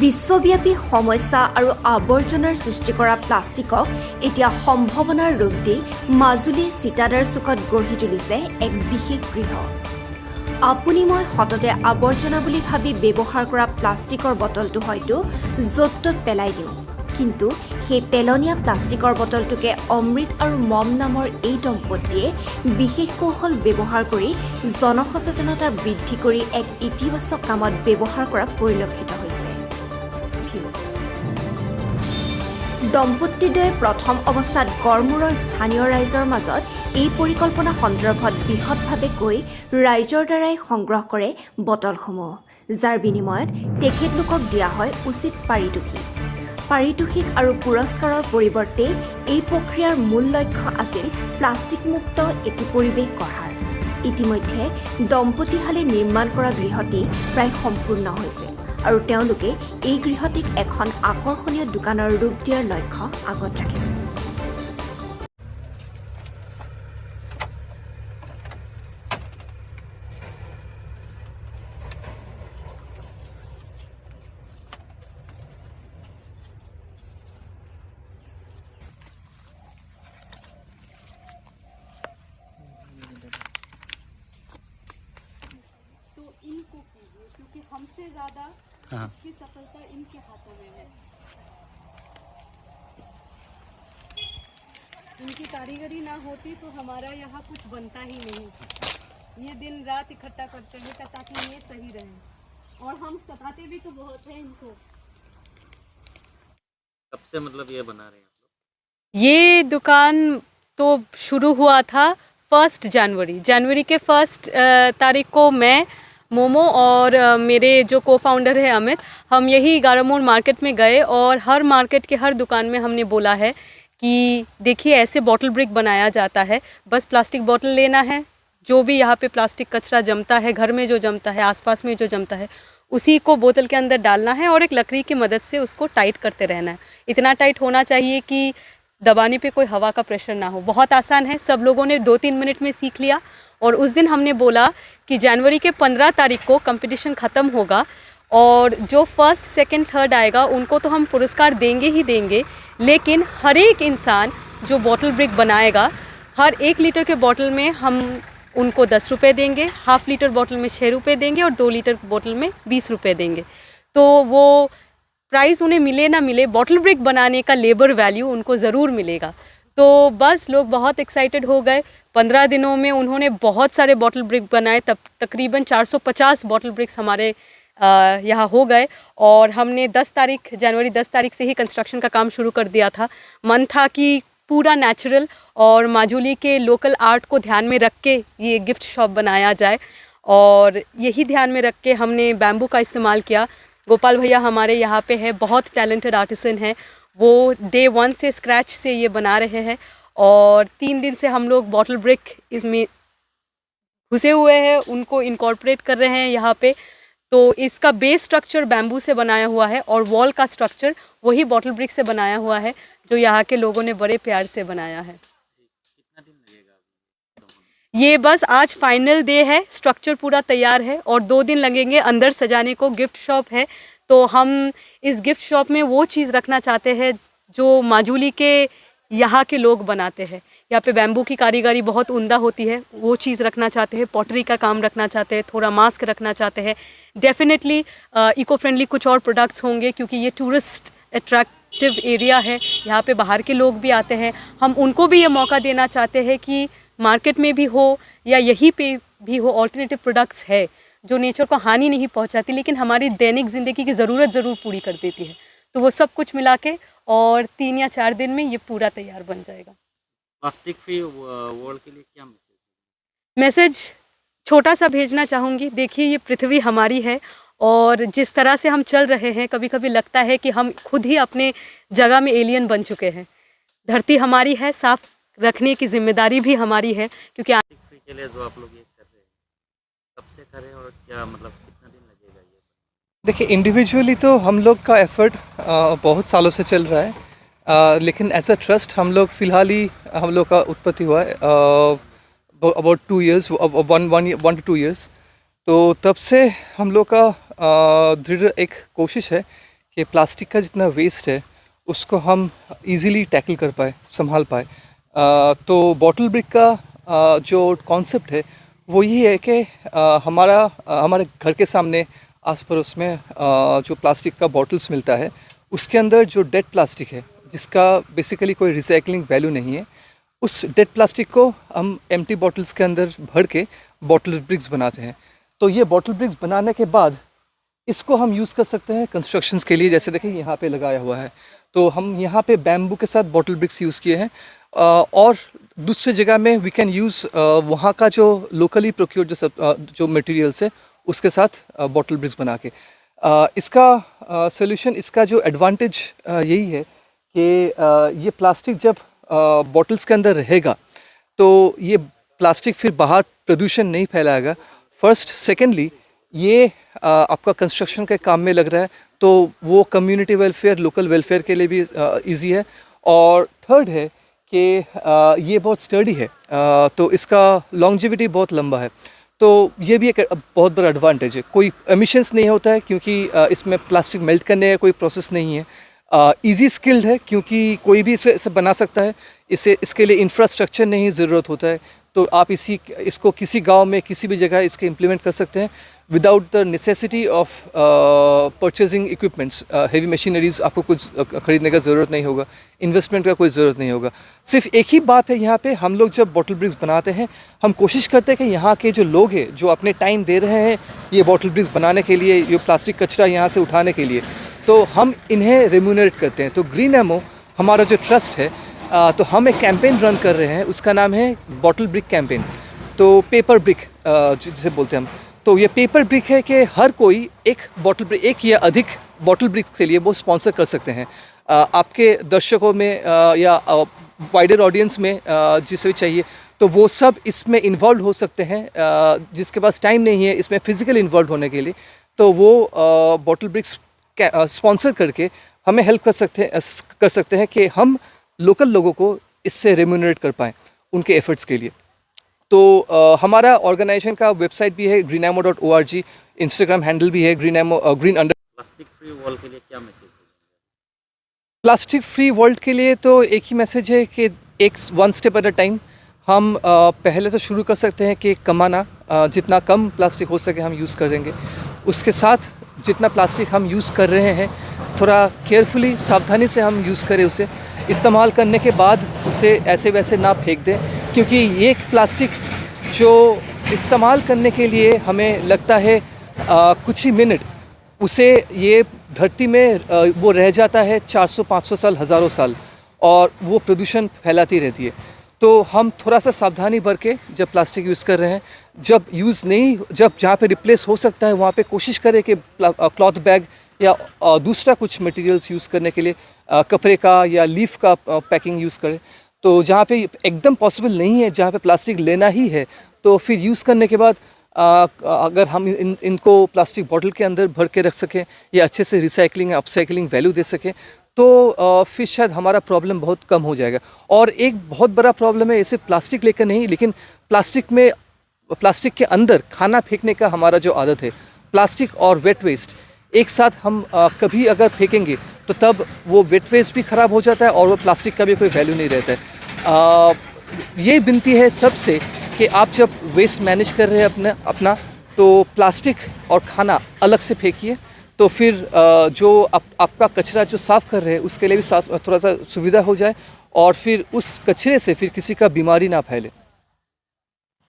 বিশ্বব্যাপী সমস্যা আৰু আৱৰ্জনাৰ সৃষ্টি কৰা প্লাষ্টিকক এতিয়া সম্ভাৱনাৰ ৰূপ দি মাজুলীৰ চিতাদাৰ চুকত গঢ়ি তুলিছে এক বিশেষ গৃহ। আপুনি মই সততে আৱৰ্জনা বুলি ভাবি ব্যৱহাৰ কৰা প্লাষ্টিকৰ বটলটো হয়তো য'ত ত'ত পেলাই দিওঁ, কিন্তু সেই পেলনীয়া প্লাষ্টিকৰ বটলটোকে অমৃত আৰু মম নামৰ এই দম্পতীয়ে বিশেষ কৌশল ব্যৱহাৰ কৰি জনসচেতনতা বৃদ্ধি কৰি এক ইতিবাচক কামত ব্যৱহাৰ কৰা পৰিলক্ষিত হৈছে। দম্পতীদ্বয়ে প্ৰথম অৱস্থাত গড়মূৰৰ স্থানীয় ৰাইজৰ মাজত এই পৰিকল্পনা সন্দৰ্ভত বৃহৎভাৱে কৈ ৰাইজৰ দ্বাৰাই সংগ্ৰহ কৰে বটলসমূহ, যাৰ বিনিময়ত তেখেতলোকক দিয়া হয় উচিত পাৰিতোষিক আৰু পুৰস্কাৰৰ পৰিৱৰ্তে এই প্ৰক্ৰিয়াৰ মূল লক্ষ্য আছিল প্লাষ্টিকমুক্ত এটি পৰিৱেশ গঢ়াৰ। ইতিমধ্যে দম্পতীহালে নিৰ্মাণ কৰা গৃহটি প্ৰায় সম্পূৰ্ণ হৈছে আৰু তেওঁলোকে এই গৃহটিক এখন আকৰ্ষণীয় দোকানৰ ৰূপ দিয়াৰ লক্ষ্য আগত ৰাখিছে। तो इनको कीजिए क्योंकि हमसे ज़्यादा इसकी सफलता इनके हाथों में है। इनकी कारीगरी ना होती तो हमारा यहाँ कुछ बनता ही नहीं। ये दिन रात इकट्ठा करते हैं ताकि ये सही रहे, और हम सताते भी तो बहुत हैं इनको। कब से मतलब ये बना रहे हैं आप लोग? ये दुकान तो शुरू हुआ था 1 जनवरी के 1 तारीख को मैं, मोमो और मेरे जो को फाउंडर है अमित, हम यही गारामोड़ मार्केट में गए और हर मार्केट के हर दुकान में हमने बोला है कि देखिए ऐसे बॉटल ब्रिक बनाया जाता है, बस प्लास्टिक बॉटल लेना है, जो भी यहाँ पे प्लास्टिक कचरा जमता है, घर में जो जमता है, आसपास में जो जमता है, उसी को बोतल के अंदर डालना है और एक लकड़ी की मदद से उसको टाइट करते रहना है। इतना टाइट होना चाहिए कि दबाने पे कोई हवा का प्रेशर ना हो। बहुत आसान है, सब लोगों ने 2-3 मिनट में सीख लिया। और उस दिन हमने बोला कि जनवरी के 15 तारीख को कंपटीशन ख़त्म होगा और जो 1st, 2nd, 3rd आएगा उनको तो हम पुरस्कार देंगे ही देंगे, लेकिन हर एक इंसान जो बॉटल ब्रिक बनाएगा, हर 1 लीटर के बॉटल में हम उनको 10 रुपये देंगे, हाफ लीटर बॉटल में 6 रुपये देंगे और 2 लीटर बॉटल में 20 रुपये देंगे। तो वो प्राइज़ उन्हें मिले ना मिले, बॉटल ब्रिक बनाने का लेबर वैल्यू उनको ज़रूर मिलेगा। तो बस लोग बहुत एक्साइटेड हो गए। 15 दिनों में उन्होंने बहुत सारे बॉटल ब्रिक बनाए, तब तकरीबन 450 बॉटल ब्रिक्स हमारे यहाँ हो गए। और हमने जनवरी 10 तारीख से ही कंस्ट्रक्शन का काम शुरू कर दिया था। मन था कि पूरा नेचुरल और माजुली के लोकल आर्ट को ध्यान में रख के ये गिफ्ट शॉप बनाया जाए, और यही ध्यान में रख के हमने बैम्बू का इस्तेमाल किया। गोपाल भैया हमारे यहाँ पे है, बहुत टैलेंटेड आर्टिसन है, वो डे 1 से स्क्रैच से ये बना रहे हैं और 3 दिन से हम लोग बॉटल ब्रिक इसमें घुसे हुए हैं, उनको इनकॉर्पोरेट कर रहे हैं यहाँ पे। तो इसका बेस स्ट्रक्चर बैम्बू से बनाया हुआ है और वॉल का स्ट्रक्चर वही बॉटल ब्रिक से बनाया हुआ है, जो यहाँ के लोगों ने बड़े प्यार से बनाया है। कितना दिन लगेगा? ये बस आज फाइनल डे है, स्ट्रक्चर पूरा तैयार है और 2 दिन लगेंगे अंदर सजाने को। गिफ्ट शॉप है तो हम इस गिफ्ट शॉप में वो चीज़ रखना चाहते हैं जो माजुली के यहाँ के लोग बनाते हैं। यहाँ पे बैम्बू की कारीगरी बहुत उम्दा होती है, वो चीज़ रखना चाहते हैं, पॉटरी का काम रखना चाहते हैं, थोड़ा मास्क रखना चाहते हैं। डेफिनेटली इको फ्रेंडली कुछ और प्रोडक्ट्स होंगे, क्योंकि ये टूरिस्ट अट्रैक्टिव एरिया है, यहाँ पे बाहर के लोग भी आते हैं। हम उनको भी ये मौका देना चाहते हैं कि मार्केट में भी हो या यहीं पे भी हो, ऑल्टरनेटिव प्रोडक्ट्स है जो नेचर को हानि नहीं पहुंचाती, लेकिन हमारी दैनिक ज़िंदगी की ज़रूरत ज़रूर पूरी कर देती है। तो वो सब कुछ मिला के और 3 या 4 दिन में ये पूरा तैयार बन जाएगा। प्लास्टिक फ्री वर्ल्ड के लिए क्या मैसेज छोटा सा भेजना चाहूँगी। देखिए, ये पृथ्वी हमारी है और जिस तरह से हम चल रहे हैं, कभी कभी लगता है कि हम खुद ही अपने जगह में एलियन बन चुके हैं। धरती हमारी है, साफ रखने की जिम्मेदारी भी हमारी है, क्योंकि प्लास्टिक फ्री के लिए जो आप लोग ये कर रहे हैं, कब से करें और क्या मतलब कितना दिन लगेगा ये? देखिए, इंडिविजुअली तो हम लोग का एफर्ट बहुत सालों से चल रहा है, लेकिन एज अ ट्रस्ट हम लोग फ़िलहाल ही हम लोग का उत्पत्ति हुआ है अबाउट 2 years, 1 to 2 years। तो तब से हम लोग का दृढ़ एक कोशिश है कि प्लास्टिक का जितना वेस्ट है उसको हम इजीली टैकल कर पाए, संभाल पाए। तो बॉटल ब्रिक का जो कॉन्सेप्ट है वो यही है कि हमारे घर के सामने आस पड़ोस में जो प्लास्टिक का बॉटल्स मिलता है उसके अंदर जो डेड प्लास्टिक है जिसका बेसिकली कोई रिसाइकलिंग वैल्यू नहीं है, उस डेड प्लास्टिक को हम एम्प्टी बॉटल्स के अंदर भर के बॉटल ब्रिक्स बनाते हैं। तो ये बॉटल ब्रिक्स बनाने के बाद इसको हम यूज़ कर सकते हैं कंस्ट्रक्शंस के लिए। जैसे देखिए यहाँ पे लगाया हुआ है, तो हम यहाँ पे बैम्बू के साथ बॉटल ब्रिक्स यूज़ किए हैं। और दूसरी जगह में वी कैन यूज़ वहाँ का जो लोकली प्रोक्योर्ड जो मटेरियल्स है उसके साथ बॉटल ब्रिक्स बना के। इसका सोल्यूशन, इसका जो एडवांटेज यही है कि ये प्लास्टिक जब बॉटल्स के अंदर रहेगा तो ये प्लास्टिक फिर बाहर प्रदूषण नहीं फैलाएगा, फर्स्ट। सेकेंडली ये आपका कंस्ट्रक्शन के काम में लग रहा है तो वो कम्युनिटी वेलफेयर, लोकल वेलफेयर के लिए भी इजी है। और थर्ड है कि ये बहुत स्टर्डी है, तो इसका लॉन्जिविटी बहुत लंबा है। तो ये भी एक बहुत बड़ा एडवांटेज है। कोई एमिशंस नहीं होता है क्योंकि इसमें प्लास्टिक मेल्ट करने का कोई प्रोसेस नहीं है। इजी स्किल्ड है क्योंकि कोई भी इसे बना सकता है। इसके लिए इंफ्रास्ट्रक्चर नहीं ज़रूरत होता है, तो आप इसको किसी गांव में किसी भी जगह इसके इम्प्लीमेंट कर सकते हैं without the necessity of purchasing equipments. Heavy machineries आपको कुछ खरीदने का ज़रूरत नहीं होगा, इन्वेस्टमेंट का कोई ज़रूरत नहीं होगा। सिर्फ एक ही बात है यहाँ पे, हम लोग जब बॉटल ब्रिक्स बनाते हैं हम कोशिश करते हैं कि यहाँ के जो लोग हैं जो अपने टाइम दे रहे हैं ये बॉटल ब्रिक्स बनाने के लिए, ये प्लास्टिक कचरा यहाँ से उठाने के लिए, तो हम इन्हें रेम्यूनरेट करते हैं। तो ग्रीन एमओ हमारा जो ट्रस्ट है, तो हम एक कैंपेन रन कर रहे हैं, उसका नाम है बॉटल ब्रिक कैंपेन। तो पेपर ब्रिक जिसे बोलते हैं हम, तो ये पेपर ब्रिक है कि हर कोई एक बॉटल ब्रिक, एक या अधिक बॉटल ब्रिक के लिए वो स्पॉन्सर कर सकते हैं। आपके दर्शकों में या वाइडर ऑडियंस में जिसे भी चाहिए तो वो सब इसमें इन्वॉल्व हो सकते हैं। जिसके पास टाइम नहीं है इसमें फिजिकल इन्वॉल्व होने के लिए, तो वो बॉटल ब्रिक्स स्पॉन्सर करके हमें हेल्प कर सकते हैं कि हम लोकल लोगों को इससे रेम्यूनरेट कर पाएँ उनके एफर्ट्स के लिए। तो हमारा ऑर्गेनाइजेशन का वेबसाइट भी है greenamo.org, इंस्टाग्राम हैंडल भी है green_। प्लास्टिक फ्री वर्ल्ड के लिए क्या मैसेज है? प्लास्टिक फ्री वर्ल्ड के लिए तो एक ही मैसेज है कि एक one step at a time. हम पहले तो शुरू कर सकते हैं कि कमाना, जितना कम प्लास्टिक हो सके हम यूज़ करेंगे। उसके साथ जितना प्लास्टिक हम यूज़ कर रहे हैं थोड़ा केयरफुली, सावधानी से हम यूज़ करें। उसे इस्तेमाल करने के बाद उसे ऐसे वैसे ना फेंक दें, क्योंकि ये एक प्लास्टिक जो इस्तेमाल करने के लिए हमें लगता है कुछ ही मिनट, उसे ये धरती में वो रह जाता है 400-500 साल, हज़ारों साल, और वो प्रदूषण फैलाती रहती है। तो हम थोड़ा सा सावधानी भर के जब प्लास्टिक यूज़ कर रहे हैं, जब जहाँ पे रिप्लेस हो सकता है वहाँ पे कोशिश करें कि क्लॉथ बैग या दूसरा कुछ मटेरियल्स यूज़ करने के लिए कपड़े का या लीफ का पैकिंग यूज़ करें। तो जहाँ पे एकदम पॉसिबल नहीं है, जहाँ पे प्लास्टिक लेना ही है, तो फिर यूज़ करने के बाद अगर हम इनको प्लास्टिक बॉटल के अंदर भर के रख सकें या अच्छे से रिसाइकलिंग अपसाइकलिंग वैल्यू दे सकें, तो फिर शायद हमारा प्रॉब्लम बहुत कम हो जाएगा। और एक बहुत बड़ा प्रॉब्लम है, ऐसे प्लास्टिक लेकर नहीं, लेकिन प्लास्टिक के अंदर खाना फेंकने का हमारा जो आदत है, प्लास्टिक और वेट वेस्ट एक साथ हम कभी अगर फेंकेंगे तो तब वो वेट वेस्ट भी ख़राब हो जाता है और वो प्लास्टिक का भी कोई वैल्यू नहीं रहता है। ये विनती है सबसे कि आप जब वेस्ट मैनेज कर रहे हैं अपना तो प्लास्टिक और खाना अलग से फेंकिए, तो फिर जो आपका कचरा जो साफ़ कर रहे हैं उसके लिए भी थोड़ा सा सुविधा हो जाए, और फिर उस कचरे से फिर किसी का बीमारी ना फैले।